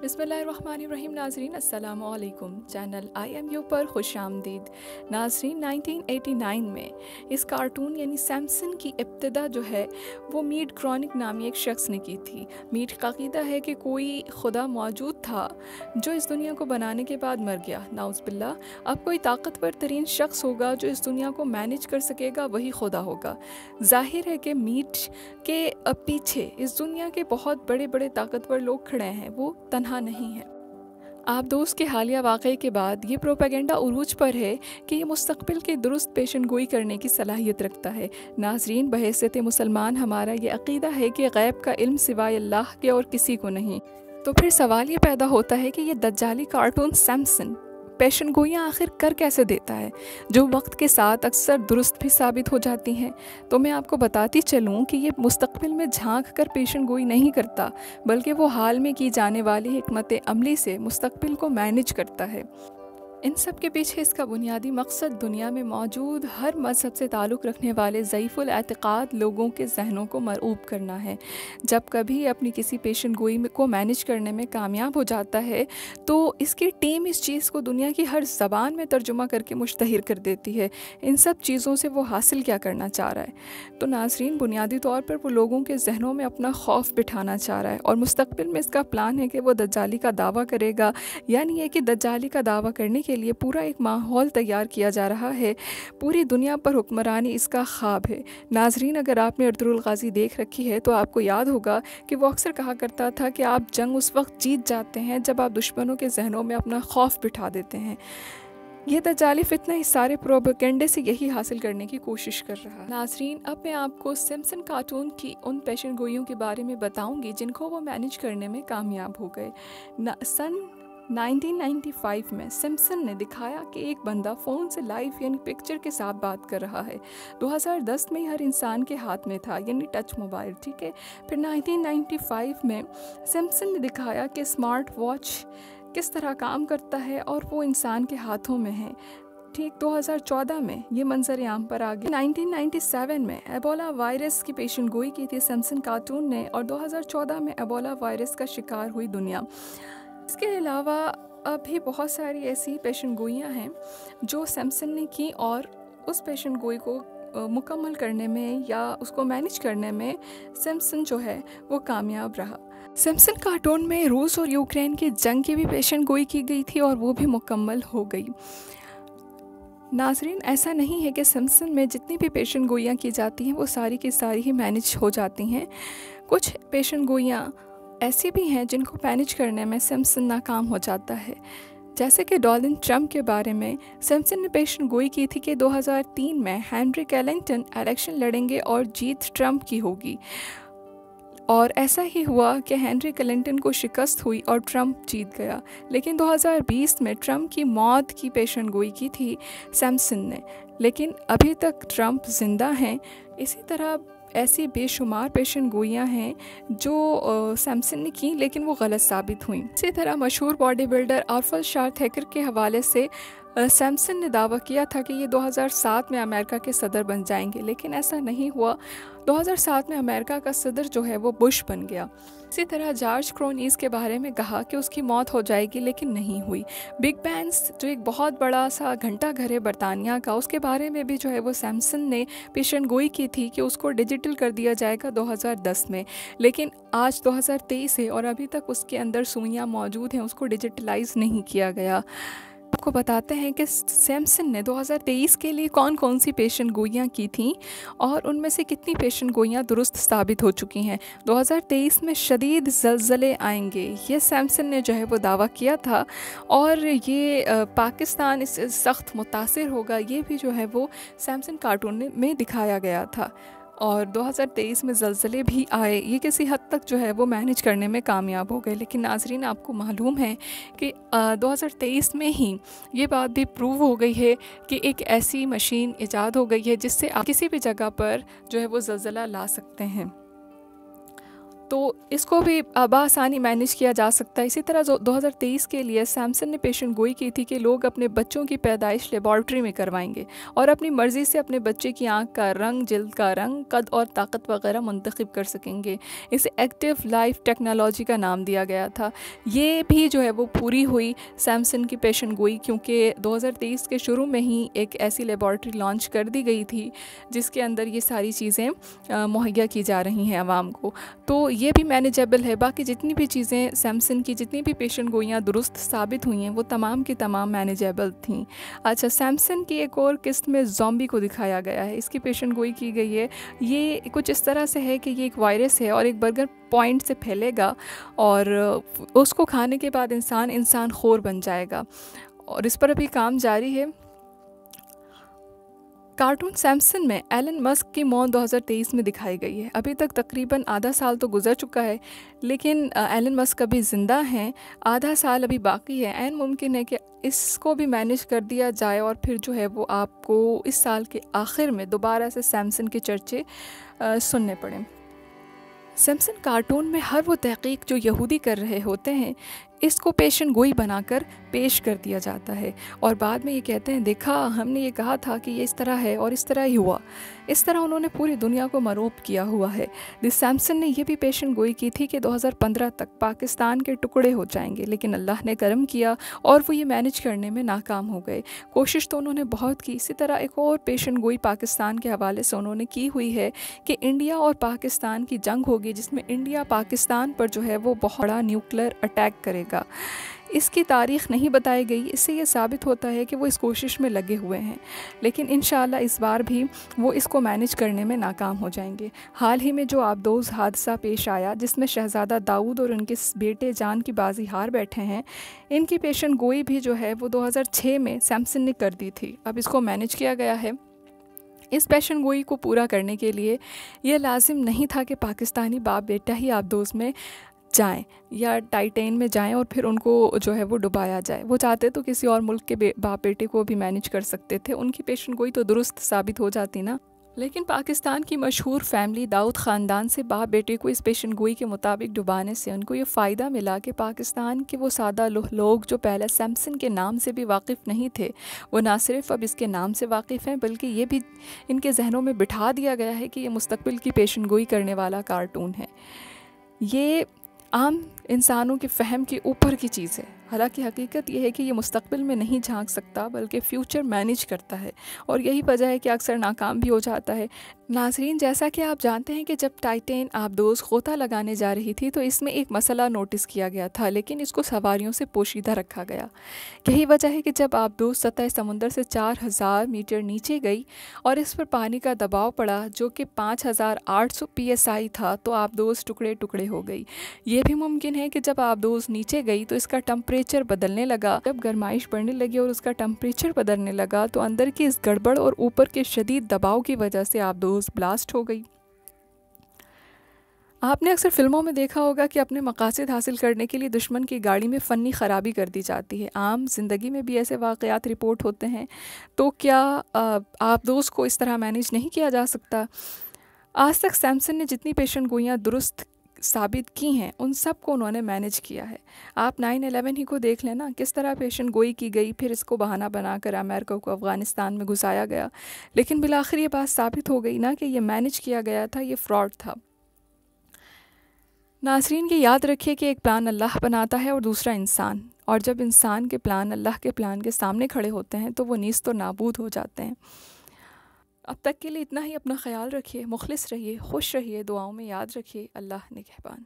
बिस्मिल्लाहिर्रहमानिर्रहीम। नाजरीन अस्सलामु अलैकुम। चैनल IMU पर खुश आमदीद। नाजरीन 1989 में इस कार्टून यानी सैमसन की इब्तिदा जो है वो मीट क्रॉनिक नामी एक शख्स ने की थी। मीट का अक़ीदा है कि कोई खुदा मौजूद था जो इस दुनिया को बनाने के बाद मर गया। नाउज़ुबिल्लाह, अब कोई ताकतवर तरीन शख्स होगा जो इस दुनिया को मैनेज कर सकेगा, वही खुदा होगा। जाहिर है कि मीट के पीछे इस दुनिया के बहुत बड़े बड़े ताकतवर लोग खड़े हैं, वो तन्हा नहीं है। आप दोस्त के हालिया वाक़े के बाद ये प्रोपेगेंडा उरूज पर है कि ये मुस्तक़बिल के दुरुस्त पेशन गोई करने की सलाहियत रखता है। नाज़रीन, बहैसियत मुसलमान हमारा ये अक़ीदा है कि गैब का इल्म सिवाय अल्लाह के और किसी को नहीं। तो फिर सवाल ये पैदा होता है कि ये दज्जाली कार्टून सैमसन पेशन गोइयाँ आखिर कर कैसे देता है, जो वक्त के साथ अक्सर दुरुस्त भी साबित हो जाती हैं। तो मैं आपको बताती चलूँ कि ये मुस्तक़बिल में झांक कर पेशन गोई नहीं करता, बल्कि वो हाल में की जाने वाली हिकमत अमली से मुस्तक़बिल को मैनेज करता है। इन सब के पीछे इसका बुनियादी मकसद दुनिया में मौजूद हर मज़हब से ताल्लुक़ रखने वाले ज़ईफ़ुल एतिक़ाद लोगों के जहनों को मरऊब करना है। जब कभी अपनी किसी पेशन गोई को मैनेज करने में कामयाब हो जाता है तो इसकी टीम इस चीज़ को दुनिया की हर ज़बान में तर्जुमा करके मुश्तहिर कर देती है। इन सब चीज़ों से वो हासिल क्या करना चाह रहा है? तो नाज़रीन, बुनियादी तौर पर वो लोगों के जहनों में अपना खौफ बिठाना चाह रहा है और मुस्तक़बिल में इसका प्लान है कि वो दज्जाली का दावा करेगा। यानी ये कि दज्जाली का दावा करने के लिए पूरा एक माहौल तैयार किया जा रहा है। पूरी दुनिया पर हुक्मरानी इसका ख्वाब है। नाजरीन, अगर आपने अर्तुगरुल गाज़ी देख रखी है तो आपको याद होगा कि वो अक्सर कहा करता था कि आप जंग उस वक्त जीत जाते हैं जब आप दुश्मनों के जहनों में अपना खौफ बिठा देते हैं। यह दज्जाली फितना इस सारे प्रोपेगेंडे से यही हासिल करने की कोशिश कर रहा है। नाजरीन, अब मैं आपको सैमसन कार्टून की उन पेशन गोइयों के बारे में बताऊंगी जिनको वो मैनेज करने में कामयाब हो गए। सन 1995 में सिम्पसन ने दिखाया कि एक बंदा फ़ोन से लाइव यानी पिक्चर के साथ बात कर रहा है। 2010 में हर इंसान के हाथ में था, यानी टच मोबाइल, ठीक है। फिर 1995 में सिम्पसन ने दिखाया कि स्मार्ट वॉच किस तरह काम करता है और वो इंसान के हाथों में है। ठीक 2014 में ये मंजर आम पर आ गया। 1997 में एबोला वायरस की पेशन गोई की थी सैमसन कार्टून ने और 2014 में एबोला वायरस का शिकार हुई दुनिया। इसके अलावा अभी बहुत सारी ऐसी पेशन गोइयाँ हैं जो सैमसन ने की और उस पेशन गोई को मुकम्मल करने में या उसको मैनेज करने में सैमसन जो है वो कामयाब रहा। सैमसन कार्टून में रूस और यूक्रेन की जंग की भी पेशन गोई की गई थी और वो भी मुकम्मल हो गई। नाजरीन, ऐसा नहीं है कि सैमसन में जितनी भी पेशन गोइयाँ की जाती हैं वो सारी की सारी ही मैनेज हो जाती हैं। कुछ पेशन गोइयाँ ऐसी भी हैं जिनको मैनेज करने में सैमसन नाकाम हो जाता है। जैसे कि डोनाल्ड ट्रंप के बारे में सैमसन ने पेशन गोई की थी कि 2003 में हेनरी क्लिंटन इलेक्शन लड़ेंगे और जीत ट्रंप की होगी, और ऐसा ही हुआ कि हेनरी क्लिंटन को शिकस्त हुई और ट्रंप जीत गया। लेकिन 2020 में ट्रंप की मौत की पेशन गोई की थी सैमसन ने, लेकिन अभी तक ट्रंप ज़िंदा हैं। इसी तरह ऐसी बेशुमार पेशन गोइयाँ हैं जो सैमसन ने की लेकिन वो गलत साबित हुई। इसी तरह मशहूर बॉडी बिल्डर आर्फल शार्थेकर के हवाले से सैमसन ने दावा किया था कि ये 2007 में अमेरिका के सदर बन जाएंगे, लेकिन ऐसा नहीं हुआ। 2007 में अमेरिका का सदर जो है वो बुश बन गया। इसी तरह जॉर्ज क्लोनीज़ के बारे में कहा कि उसकी मौत हो जाएगी, लेकिन नहीं हुई। बिग बैंड जो एक बहुत बड़ा सा घंटा घर है बरतानिया का, उसके बारे में भी जो है वो सैमसन ने पेशन गोई की थी कि उसको डिजिटल कर दिया जाएगा 2010 में, लेकिन आज 2023 है और अभी तक उसके अंदर सुइयाँ मौजूद हैं, उसको डिजिटलाइज नहीं किया गया। आपको बताते हैं कि सैमसन ने 2023 के लिए कौन कौन सी पेशन गोइयाँ की थीं और उनमें से कितनी पेशन गोइयाँ दुरुस्त साबित हो चुकी हैं। 2023 में शदीद ज़लज़ले आएंगे, ये सैमसन ने जो है वो दावा किया था और ये पाकिस्तान इससे सख्त मुतासिर होगा, ये भी जो है वो सैमसन कार्टून में दिखाया गया था। और 2023 में ज़लज़ले भी आए, ये किसी हद तक जो है वो मैनेज करने में कामयाब हो गए। लेकिन नाजरीन, आपको मालूम है कि 2023 में ही ये बात भी प्रूव हो गई है कि एक ऐसी मशीन ईजाद हो गई है जिससे आप किसी भी जगह पर जो है वो ज़लज़ला ला सकते हैं। तो इसको भी बआसानी मैनेज किया जा सकता है। इसी तरह 2023 के लिए सैमसन ने पेशन गोई की थी कि लोग अपने बच्चों की पैदाइश लेबॉर्ट्री में करवाएंगे और अपनी मर्ज़ी से अपने बच्चे की आँख का रंग, जिल्द का रंग, कद और ताकत वगैरह मुंतखब कर सकेंगे। इसे एक्टिव लाइफ टेक्नोलॉजी का नाम दिया गया था। ये भी जो है वो पूरी हुई सैमसन की पेशन गोई, क्योंकि 2023 के शुरू में ही एक ऐसी लेबॉर्ट्री लॉन्च कर दी गई थी जिसके अंदर ये सारी चीज़ें मुहैया की जा रही हैं आवाम को। तो ये भी मैनेजेबल है। बाकी जितनी भी चीज़ें सैमसन की, जितनी भी पेशन गोइयाँ दुरुस्त साबित हुई हैं, वो तमाम की तमाम मैनेजेबल थीं। अच्छा, सैमसन की एक और किस्त में ज़ॉम्बी को दिखाया गया है। इसकी पेशन गोई की गई है। ये कुछ इस तरह से है कि ये एक वायरस है और एक बर्गर पॉइंट से फैलेगा और उसको खाने के बाद इंसान खोर बन जाएगा, और इस पर अभी काम जारी है। कार्टून सैमसन में एलन मस्क की मौत 2023 में दिखाई गई है। अभी तक तकरीबन आधा साल तो गुजर चुका है, लेकिन एलन मस्क अभी ज़िंदा हैं, आधा साल अभी बाकी है। ऐन मुमकिन है कि इसको भी मैनेज कर दिया जाए और फिर जो है वो आपको इस साल के आखिर में दोबारा से सैमसन के चर्चे सुनने पड़े। सैमसन कार्टून में हर वो तहकीक जो यहूदी कर रहे होते हैं, इसको पेशन गोई बनाकर पेश कर दिया जाता है और बाद में ये कहते हैं, देखा हमने ये कहा था कि ये इस तरह है और इस तरह ही हुआ। इस तरह उन्होंने पूरी दुनिया को मरूब किया हुआ है। द सैमसन ने ये भी पेशन गोई की थी कि 2015 तक पाकिस्तान के टुकड़े हो जाएंगे, लेकिन अल्लाह ने करम किया और वो ये मैनेज करने में नाकाम हो गए। कोशिश तो उन्होंने बहुत की। इसी तरह एक और पेशन गोई पाकिस्तान के हवाले से उन्होंने की हुई है कि इंडिया और पाकिस्तान की जंग होगी, जिसमें इंडिया पाकिस्तान पर जो है वो बहुत बड़ा न्यूक्लियर अटैक करेगा। इसकी तारीख़ नहीं बताई गई। इससे ये साबित होता है कि वो इस कोशिश में लगे हुए हैं, लेकिन इंशाअल्लाह इस बार भी वो इसको मैनेज करने में नाकाम हो जाएंगे। हाल ही में जो आबदोज़ हादसा पेश आया, जिसमें शहज़ादा दाऊद और उनके बेटे जान की बाजी हार बैठे हैं, इनकी पेशन गोई भी जो है वो 2006 में सैमसन ने कर दी थी। अब इसको मैनेज किया गया है। इस पेशन गोई को पूरा करने के लिए ये लाजिम नहीं था कि पाकिस्तानी बाप बेटा ही आबदोज़ में जाएं या टाइटेन में जाएं और फिर उनको जो है वो डुबाया जाए। वो चाहते तो किसी और मुल्क के बाप बेटे को भी मैनेज कर सकते थे, उनकी पेशन गोई तो दुरुस्त साबित हो जाती ना। लेकिन पाकिस्तान की मशहूर फैमिली दाऊद ख़ानदान से बाप बेटे को इस पेशन गोई के मुताबिक डुबाने से उनको ये फ़ायदा मिला कि पाकिस्तान के वो सादा लोग जो पहले सैमसन के नाम से भी वाकिफ़ नहीं थे, वो ना सिर्फ अब इसके नाम से वाकिफ़ हैं, बल्कि ये भी इनके जहनों में बिठा दिया गया है कि ये मुस्तक़बिल की पेशन गोई करने वाला कार्टून है। ये आम इंसानों के फ़हम के ऊपर की चीज़ है। हालांकि हकीकत यह है कि ये मुस्तक़बिल में नहीं झांक सकता, बल्कि फ़्यूचर मैनेज करता है, और यही वजह है कि अक्सर नाकाम भी हो जाता है। नाज़रीन, जैसा कि आप जानते हैं कि जब टाइटेन आबदोज़ खोता लगाने जा रही थी तो इसमें एक मसला नोटिस किया गया था, लेकिन इसको सवारियों से पोशीदा रखा गया। यही वजह है कि जब आबदोज़ सतह समुंदर से 4000 मीटर नीचे गई और इस पर पानी का दबाव पड़ा जो कि 5800 PSI था, तो आबदोज़ टुकड़े टुकड़े हो गई। ये भी मुमकिन है कि जब आबदोज़ नीचे गई तो इसका टेम्परेचर बदलने लगा। जब गर्माइश बढ़ने लगी और उसका टेम्परेचर बदलने लगा तो अंदर की इस गड़बड़ और ऊपर के शदीद दबाव की वजह से आबदोज़ ब्लास्ट हो गई। आपने अक्सर फिल्मों में देखा होगा कि अपने मकासद हासिल करने के लिए दुश्मन की गाड़ी में फ़नी ख़राबी कर दी जाती है। आम ज़िंदगी में भी ऐसे वाक़यात रिपोर्ट होते हैं। तो क्या आबदोज़ को इस तरह मैनेज नहीं किया जा सकता? आज तक सैमसन ने जितनी पेशन गोइयाँ दुरुस्त साबित की हैं, उन सब को उन्होंने मैनेज किया है। आप 9/11 ही को देख लेना, किस तरह पेशन गोई की गई, फिर इसको बहाना बनाकर अमेरिका को अफ़गानिस्तान में घुसाया गया, लेकिन बिलाखिर ये बात साबित हो गई ना कि ये मैनेज किया गया था, ये फ्रॉड था। नाज़रीन, ये याद रखिए कि एक प्लान अल्लाह बनाता है और दूसरा इंसान, और जब इंसान के प्लान अल्लाह के प्लान के सामने खड़े होते हैं तो वो नीस्त और नाबूद हो जाते हैं। अब तक के लिए इतना ही। अपना ख्याल रखिए, मुखलिस रहिए, खुश रहिए, दुआओं में याद रखिए। अल्लाह निगहबान।